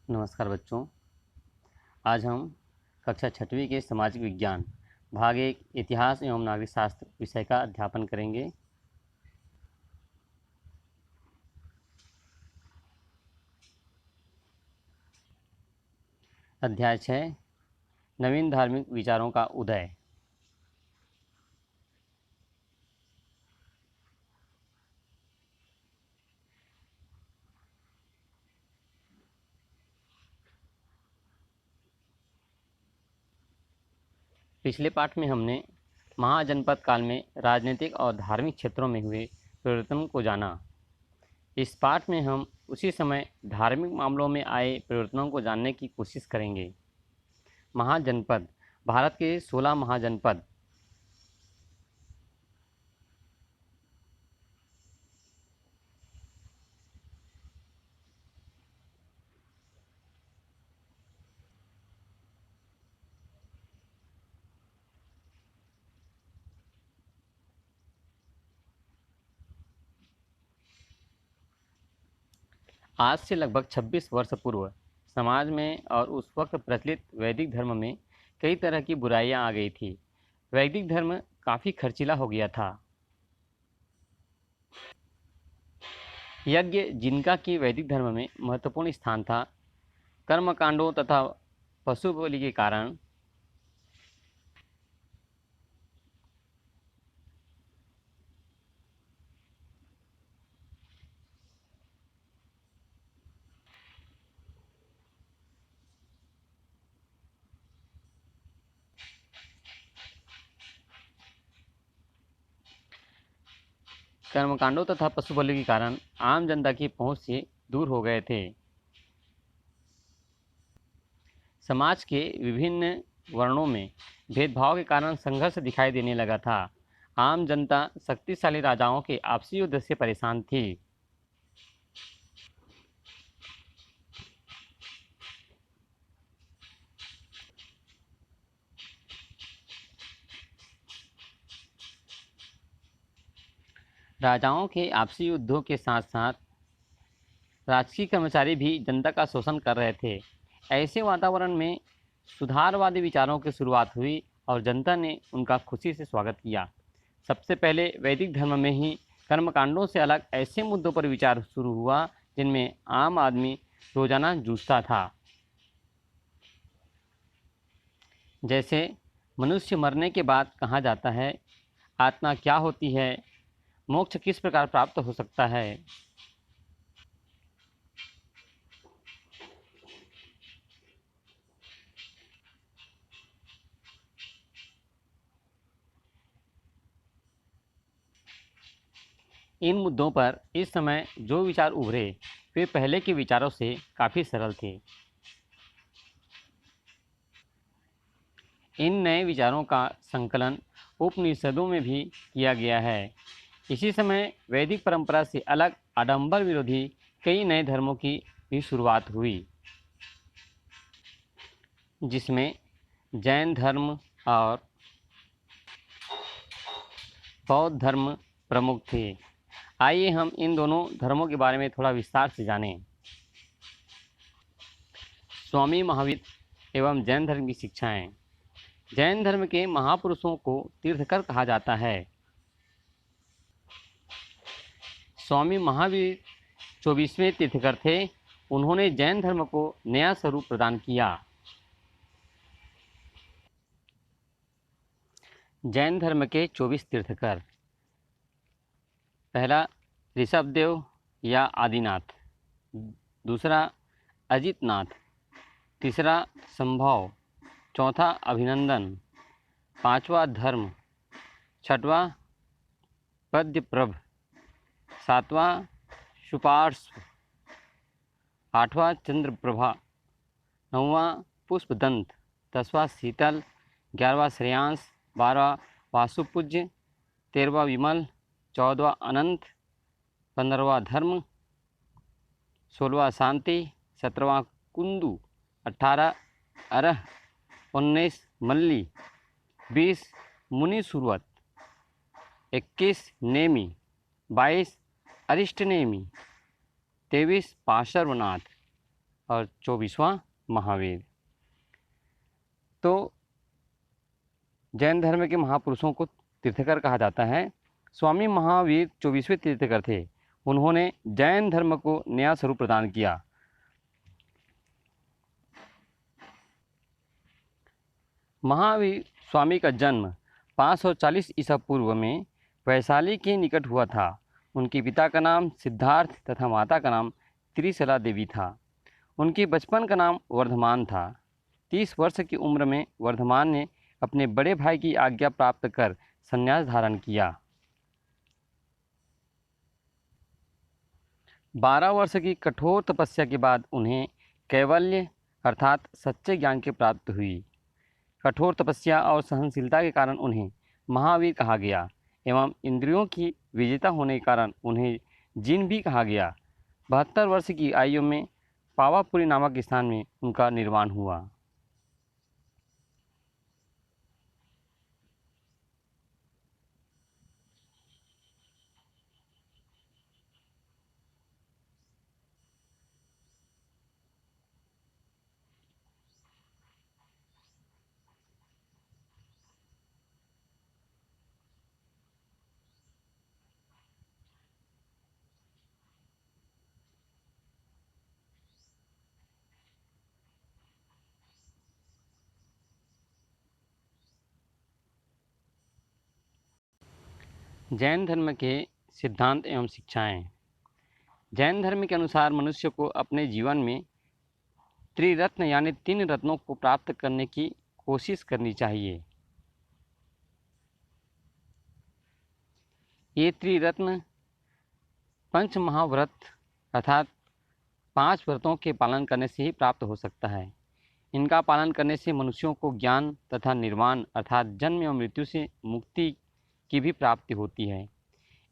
नमस्कार बच्चों। आज हम कक्षा छठवीं के सामाजिक विज्ञान भाग 1 इतिहास एवं नागरिक शास्त्र विषय का अध्यापन करेंगे। अध्याय 6 नवीन धार्मिक विचारों का उदय। पिछले पाठ में हमने महाजनपद काल में राजनीतिक और धार्मिक क्षेत्रों में हुए परिवर्तनों को जाना। इस पाठ में हम उसी समय धार्मिक मामलों में आए परिवर्तनों को जानने की कोशिश करेंगे। महाजनपद भारत के 16 महाजनपद आज से लगभग 26 वर्ष पूर्व समाज में और उस वक्त प्रचलित वैदिक धर्म में कई तरह की बुराइयां आ गई थी। वैदिक धर्म काफ़ी खर्चीला हो गया था। यज्ञ जिनका कि वैदिक धर्म में महत्वपूर्ण स्थान था, कर्मकांडों तथा पशु बलि के कारण कर्मकांडों तथा पशु बलि के कारण आम जनता की पहुंच से दूर हो गए थे। समाज के विभिन्न वर्णों में भेदभाव के कारण संघर्ष दिखाई देने लगा था। आम जनता शक्तिशाली राजाओं के आपसी युद्ध से परेशान थी। राजाओं के आपसी युद्धों के साथ साथ राजकीय कर्मचारी भी जनता का शोषण कर रहे थे। ऐसे वातावरण में सुधारवादी विचारों की शुरुआत हुई और जनता ने उनका खुशी से स्वागत किया। सबसे पहले वैदिक धर्म में ही कर्मकांडों से अलग ऐसे मुद्दों पर विचार शुरू हुआ जिनमें आम आदमी रोजाना जूझता था। जैसे मनुष्य मरने के बाद कहाँ जाता है, आत्मा क्या होती है, मोक्ष किस प्रकार प्राप्त हो सकता है। इन मुद्दों पर इस समय जो विचार उभरे वे पहले के विचारों से काफ़ी सरल थे। इन नए विचारों का संकलन उपनिषदों में भी किया गया है। इसी समय वैदिक परंपरा से अलग आडंबर विरोधी कई नए धर्मों की भी शुरुआत हुई, जिसमें जैन धर्म और बौद्ध धर्म प्रमुख थे। आइए हम इन दोनों धर्मों के बारे में थोड़ा विस्तार से जानें। स्वामी महावीर एवं जैन धर्म की शिक्षाएं। जैन धर्म के महापुरुषों को तीर्थकर कहा जाता है। स्वामी महावीर 24वें तीर्थकर थे। उन्होंने जैन धर्म को नया स्वरूप प्रदान किया। जैन धर्म के 24 तीर्थकर। पहला ऋषभदेव या आदिनाथ, दूसरा अजितनाथ, तीसरा संभव, चौथा अभिनंदन, पांचवा धर्म, छठवां पद्यप्रभ, सातवां सुपार्श्व, आठवां चंद्रप्रभा, नौवां पुष्पदंत, 10वां शीतल, 11वां श्रेयांश, 12वां वासुपूज्य, 13वां विमल, 14वां अनंत, 15वां धर्म, 16वां शांति, 17वां कुंदू, 18 अरह, 19 मल्ली, 20 मुनि सुरवत, 21 नेमी, 22 अरिष्ट नेमी, 23 पार्श्वनाथ, और 24वां महावीर। तो जैन धर्म के महापुरुषों को तीर्थकर कहा जाता है। स्वामी महावीर 24वें तीर्थकर थे। उन्होंने जैन धर्म को नया स्वरूप प्रदान किया। महावीर स्वामी का जन्म 540 ईसा पूर्व में वैशाली के निकट हुआ था। उनके पिता का नाम सिद्धार्थ तथा माता का नाम त्रिशला देवी था। उनके बचपन का नाम वर्धमान था। 30 वर्ष की उम्र में वर्धमान ने अपने बड़े भाई की आज्ञा प्राप्त कर संन्यास धारण किया। 12 वर्ष की कठोर तपस्या के बाद उन्हें कैवल्य अर्थात सच्चे ज्ञान की प्राप्ति हुई। कठोर तपस्या और सहनशीलता के कारण उन्हें महावीर कहा गया एवं इंद्रियों की विजेता होने के कारण उन्हें जिन भी कहा गया। 72 वर्ष की आयु में पावापुरी नामक स्थान में उनका निर्वाण हुआ। जैन धर्म के सिद्धांत एवं शिक्षाएं। जैन धर्म के अनुसार मनुष्य को अपने जीवन में त्रिरत्न यानी 3 रत्नों को प्राप्त करने की कोशिश करनी चाहिए। ये त्रिरत्न पंच महाव्रत अर्थात 5 व्रतों के पालन करने से ही प्राप्त हो सकता है। इनका पालन करने से मनुष्यों को ज्ञान तथा निर्वाण अर्थात जन्म एवं मृत्यु से मुक्ति की भी प्राप्ति होती है।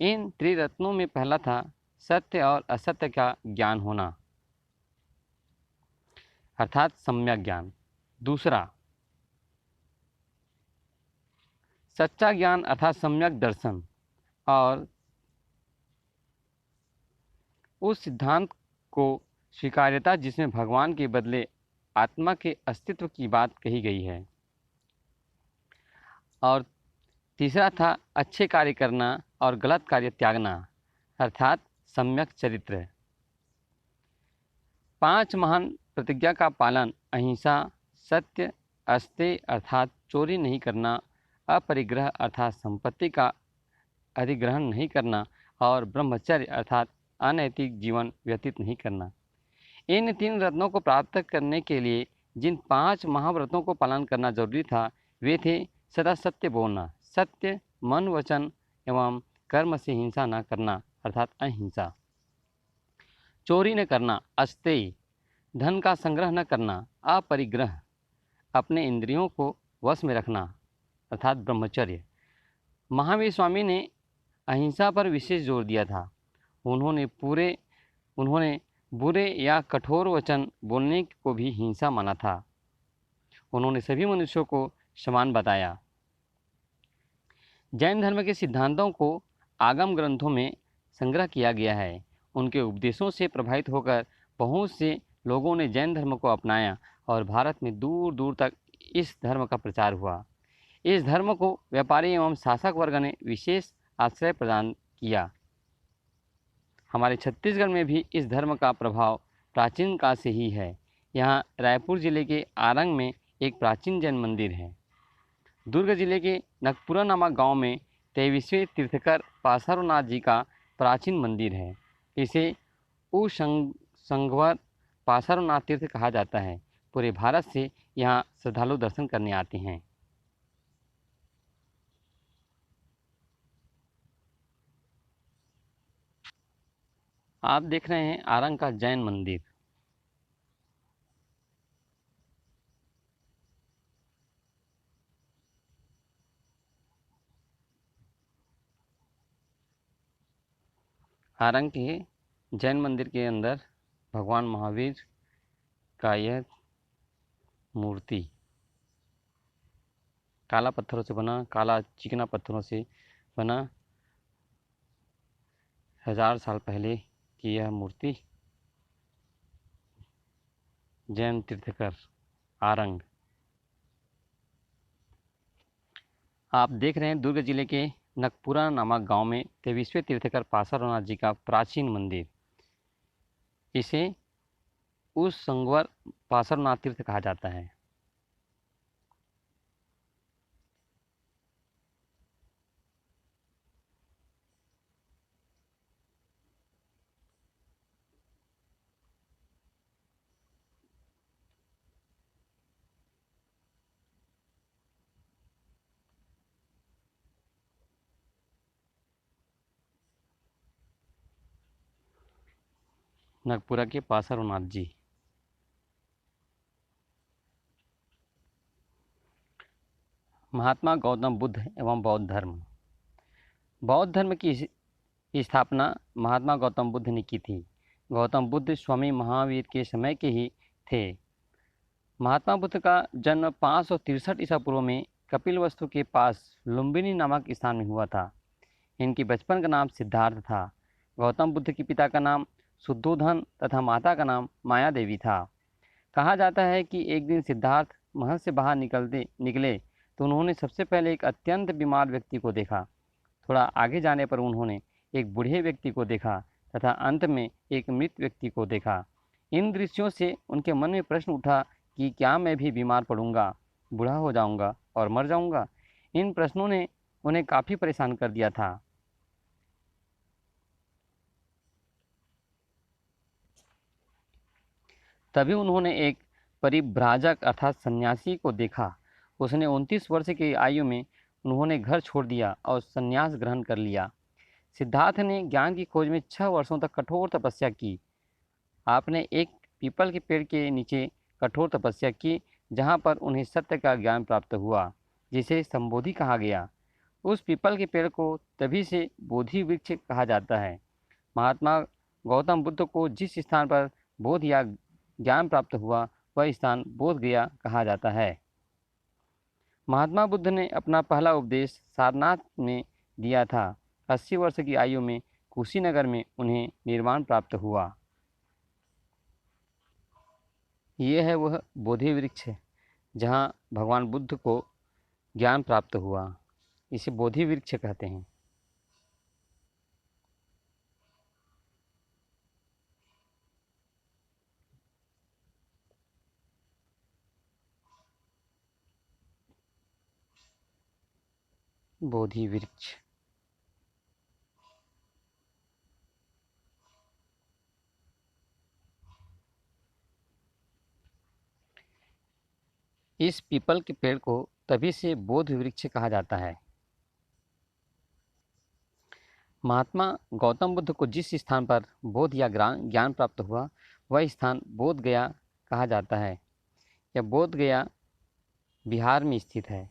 इन त्रिरत्नों में पहला था सत्य और असत्य का ज्ञान होना अर्थात सम्यक ज्ञान। दूसरा सच्चा ज्ञान अर्थात सम्यक दर्शन और उस सिद्धांत को स्वीकार्यता जिसमें भगवान के बदले आत्मा के अस्तित्व की बात कही गई है। और तीसरा था अच्छे कार्य करना और गलत कार्य त्यागना अर्थात सम्यक चरित्र। 5 महान प्रतिज्ञा का पालन अहिंसा, सत्य, अस्तेय अर्थात चोरी नहीं करना, अपरिग्रह अर्थात संपत्ति का अधिग्रहण नहीं करना और ब्रह्मचर्य अर्थात अनैतिक जीवन व्यतीत नहीं करना। इन 3 रत्नों को प्राप्त करने के लिए जिन 5 महाव्रतों को पालन करना जरूरी था वे थे सदा सत्य बोलना, सत्य, मन, वचन एवं कर्म से हिंसा न करना अर्थात अहिंसा, चोरी न करना अस्तेय, धन का संग्रह न करना, अपरिग्रह, अपने इंद्रियों को वश में रखना अर्थात ब्रह्मचर्य। महावीर स्वामी ने अहिंसा पर विशेष जोर दिया था। उन्होंने बुरे या कठोर वचन बोलने को भी हिंसा माना था। उन्होंने सभी मनुष्यों को समान बताया। जैन धर्म के सिद्धांतों को आगम ग्रंथों में संग्रह किया गया है। उनके उपदेशों से प्रभावित होकर बहुत से लोगों ने जैन धर्म को अपनाया और भारत में दूर दूर तक इस धर्म का प्रचार हुआ। इस धर्म को व्यापारी एवं शासक वर्ग ने विशेष आश्रय प्रदान किया। हमारे छत्तीसगढ़ में भी इस धर्म का प्रभाव प्राचीन काल से ही है। यहाँ रायपुर जिले के आरंग में एक प्राचीन जैन मंदिर है। दुर्ग जिले के नकपुरा नामक गांव में 23वें तीर्थकर पासारोनाथ जी का प्राचीन मंदिर है। इसे उशंगवर पासारोनाथ तीर्थ कहा जाता है। पूरे भारत से यहाँ श्रद्धालु दर्शन करने आते हैं। आप देख रहे हैं आरंग का जैन मंदिर। आरंग के जैन मंदिर के अंदर भगवान महावीर का यह मूर्ति काला पत्थरों से बना, काला चिकना पत्थरों से बना 1000 साल पहले की यह मूर्ति जैन तीर्थकर आरंग। आप देख रहे हैं दुर्ग जिले के नकपुरा नामक गांव में 23वें तीर्थकर पासारनाथ जी का प्राचीन मंदिर। इसे उस संगवर पासारनाथ तीर्थ कहा जाता है। नगपुरा के पासारनाथ जी। महात्मा गौतम बुद्ध एवं बौद्ध धर्म। बौद्ध धर्म की स्थापना महात्मा गौतम बुद्ध ने की थी। गौतम बुद्ध स्वामी महावीर के समय के ही थे। महात्मा बुद्ध का जन्म 563 ईसा पूर्व में कपिलवस्तु के पास लुम्बिनी नामक स्थान में हुआ था। इनके बचपन का नाम सिद्धार्थ था। गौतम बुद्ध के पिता का नाम शुद्धोधन तथा माता का नाम माया देवी था। कहा जाता है कि एक दिन सिद्धार्थ महल से बाहर निकले तो उन्होंने सबसे पहले एक अत्यंत बीमार व्यक्ति को देखा। थोड़ा आगे जाने पर उन्होंने एक बूढ़े व्यक्ति को देखा तथा अंत में एक मृत व्यक्ति को देखा। इन दृश्यों से उनके मन में प्रश्न उठा कि क्या मैं भी बीमार पड़ूंगा, बूढ़ा हो जाऊंगा और मर जाऊंगा। इन प्रश्नों ने उन्हें काफ़ी परेशान कर दिया था। तभी उन्होंने एक परिव्राजक अर्थात सन्यासी को देखा। उसने 29 वर्ष की आयु में उन्होंने घर छोड़ दिया और संन्यास ग्रहण कर लिया। सिद्धार्थ ने ज्ञान की खोज में 6 वर्षों तक कठोर तपस्या की। आपने एक पीपल के पेड़ के नीचे कठोर तपस्या की, जहाँ पर उन्हें सत्य का ज्ञान प्राप्त हुआ, जिसे संबोधि कहा गया। उस पीपल के पेड़ को तभी से बोधि वृक्ष कहा जाता है। महात्मा गौतम बुद्ध को जिस स्थान पर बोध या ज्ञान प्राप्त हुआ, वह स्थान बोध गया कहा जाता है। महात्मा बुद्ध ने अपना पहला उपदेश सारनाथ में दिया था। 80 वर्ष की आयु में कुशीनगर में उन्हें निर्वाण प्राप्त हुआ। ये है वह बोधि वृक्ष जहाँ भगवान बुद्ध को ज्ञान प्राप्त हुआ। इसे बोधि वृक्ष कहते हैं। बोधि वृक्ष। इस पीपल के पेड़ को तभी से बोधि वृक्ष कहा जाता है। महात्मा गौतम बुद्ध को जिस स्थान पर बोध या ज्ञान प्राप्त हुआ, वह स्थान बोध गया कहा जाता है। यह बोध गया बिहार में स्थित है।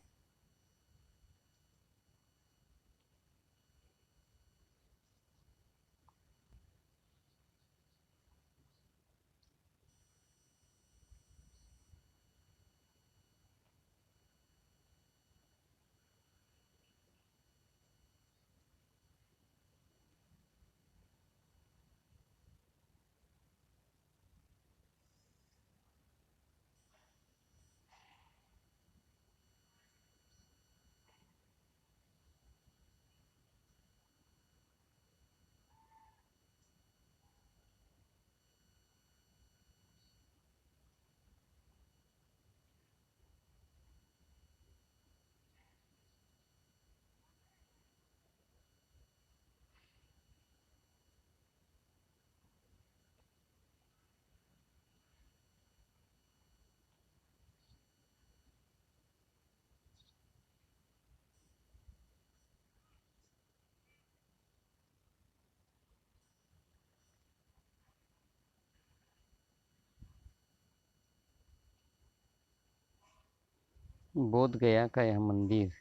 बोध गया का यह मंदिर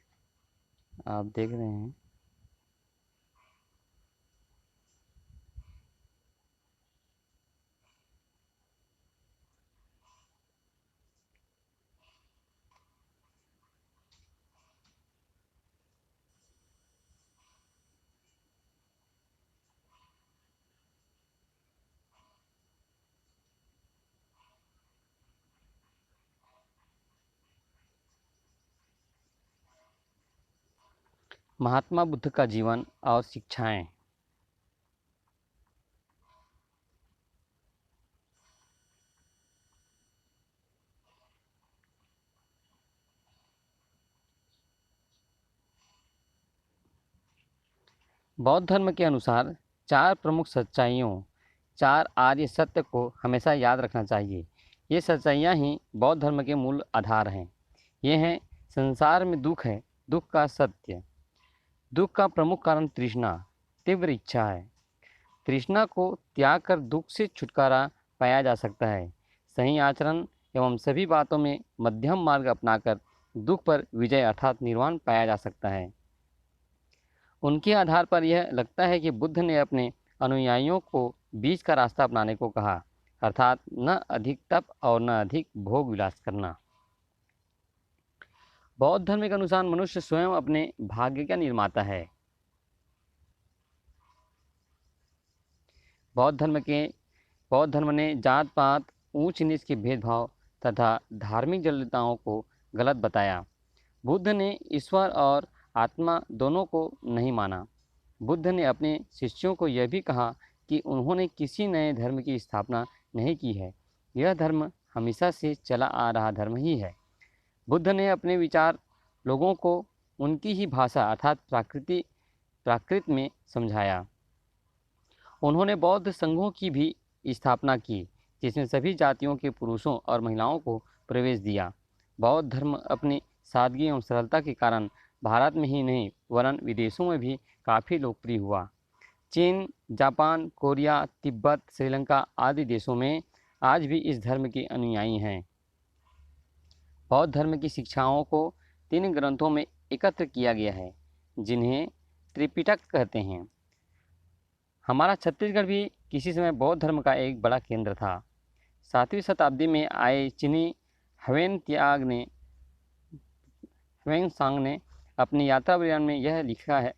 आप देख रहे हैं। महात्मा बुद्ध का जीवन और शिक्षाएं। बौद्ध धर्म के अनुसार चार प्रमुख सच्चाइयों, चार आर्य सत्य को हमेशा याद रखना चाहिए। ये सच्चाइयाँ ही बौद्ध धर्म के मूल आधार हैं। ये हैं: संसार में दुख है, दुख का सत्य। दुख का प्रमुख कारण तृष्णा, तीव्र इच्छा है। तृष्णा को त्याग कर दुख से छुटकारा पाया जा सकता है। सही आचरण एवं सभी बातों में मध्यम मार्ग अपनाकर दुख पर विजय अर्थात निर्वाण पाया जा सकता है। उनके आधार पर यह लगता है कि बुद्ध ने अपने अनुयायियों को बीच का रास्ता अपनाने को कहा, अर्थात न अधिक तप और न अधिक भोग विलास करना। बौद्ध धर्म के अनुसार मनुष्य स्वयं अपने भाग्य का निर्माता है। बौद्ध धर्म ने जात पात, ऊंच नीच के भेदभाव तथा धार्मिक जटिलताओं को गलत बताया। बुद्ध ने ईश्वर और आत्मा दोनों को नहीं माना। बुद्ध ने अपने शिष्यों को यह भी कहा कि उन्होंने किसी नए धर्म की स्थापना नहीं की है, यह धर्म हमेशा से चला आ रहा धर्म ही है। बुद्ध ने अपने विचार लोगों को उनकी ही भाषा अर्थात प्राकृत में समझाया। उन्होंने बौद्ध संघों की भी स्थापना की, जिसमें सभी जातियों के पुरुषों और महिलाओं को प्रवेश दिया। बौद्ध धर्म अपनी सादगी एवं सरलता के कारण भारत में ही नहीं वरन विदेशों में भी काफ़ी लोकप्रिय हुआ। चीन, जापान, कोरिया, तिब्बत, श्रीलंका आदि देशों में आज भी इस धर्म के अनुयायी हैं। बौद्ध धर्म की शिक्षाओं को 3 ग्रंथों में एकत्र किया गया है, जिन्हें त्रिपिटक कहते हैं। हमारा छत्तीसगढ़ भी किसी समय बौद्ध धर्म का एक बड़ा केंद्र था। 7वीं शताब्दी में आए चीनी ह्वेन सांग ने अपनी यात्रा बयान में यह लिखा है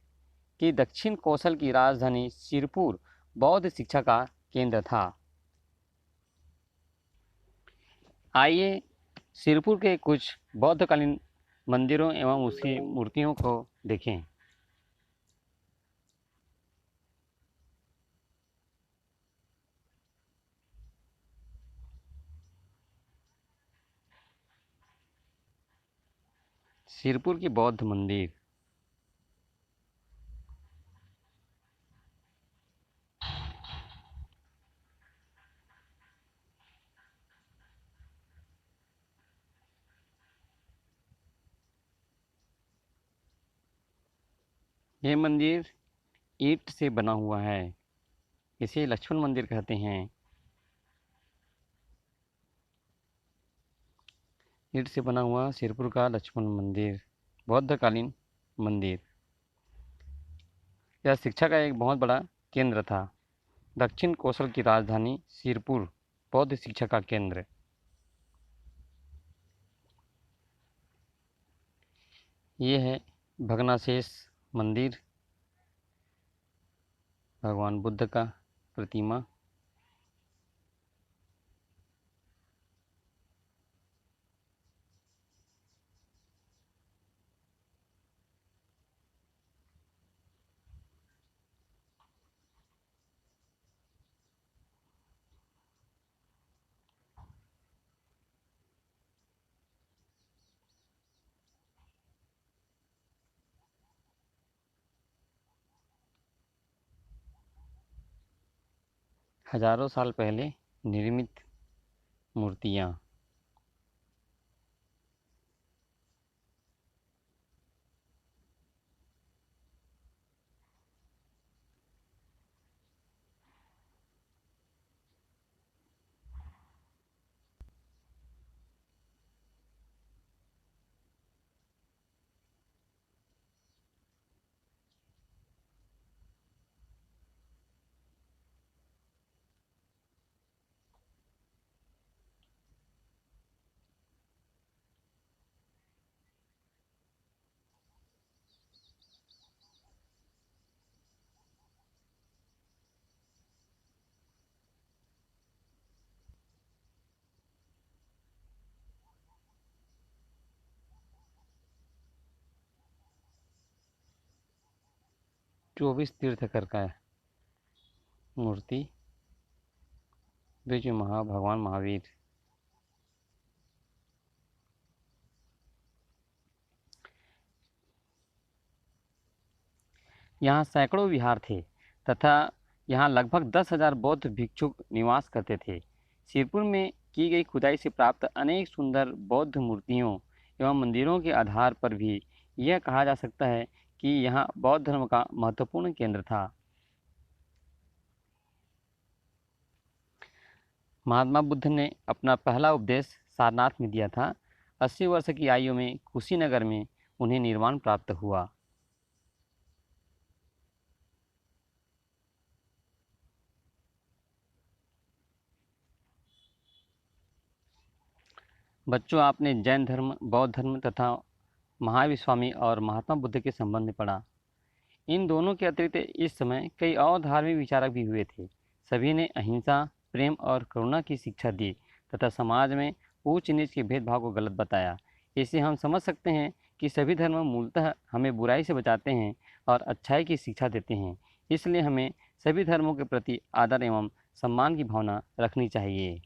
कि दक्षिण कौशल की राजधानी सिरपुर बौद्ध शिक्षा का केंद्र था। आइए सिरपुर के कुछ बौद्धकालीन मंदिरों एवं उसकी मूर्तियों को देखें। सिरपुर की बौद्ध मंदिर। यह मंदिर ईंट से बना हुआ है। इसे लक्ष्मण मंदिर कहते हैं। ईंट से बना हुआ सिरपुर का लक्ष्मण मंदिर, बौद्धकालीन मंदिर। यह शिक्षा का एक बहुत बड़ा केंद्र था। दक्षिण कौशल की राजधानी सिरपुर बौद्ध शिक्षा का केंद्र। ये है भग्नाशेष मंदिर, भगवान बुद्ध का प्रतिमा। हजारों साल पहले निर्मित मूर्तियाँ। 24 तीर्थकर का है मूर्ति, बीच में भगवान महावीर। यहाँ सैकड़ों विहार थे तथा यहाँ लगभग 10,000 बौद्ध भिक्षुक निवास करते थे। सिरपुर में की गई खुदाई से प्राप्त अनेक सुंदर बौद्ध मूर्तियों एवं मंदिरों के आधार पर भी यह कहा जा सकता है कि यहाँ बौद्ध धर्म का महत्वपूर्ण केंद्र था। महात्मा बुद्ध ने अपना पहला उपदेश सारनाथ में दिया था। 80 वर्ष की आयु में कुशीनगर में उन्हें निर्वाण प्राप्त हुआ। बच्चों, आपने जैन धर्म, बौद्ध धर्म तथा महावीर स्वामी और महात्मा बुद्ध के संबंध में पढ़ा। इन दोनों के अतिरिक्त इस समय कई और धार्मिक विचारक भी हुए थे। सभी ने अहिंसा, प्रेम और करुणा की शिक्षा दी तथा समाज में ऊंच नीच के भेदभाव को गलत बताया। इससे हम समझ सकते हैं कि सभी धर्म मूलतः हमें बुराई से बचाते हैं और अच्छाई की शिक्षा देते हैं। इसलिए हमें सभी धर्मों के प्रति आदर एवं सम्मान की भावना रखनी चाहिए।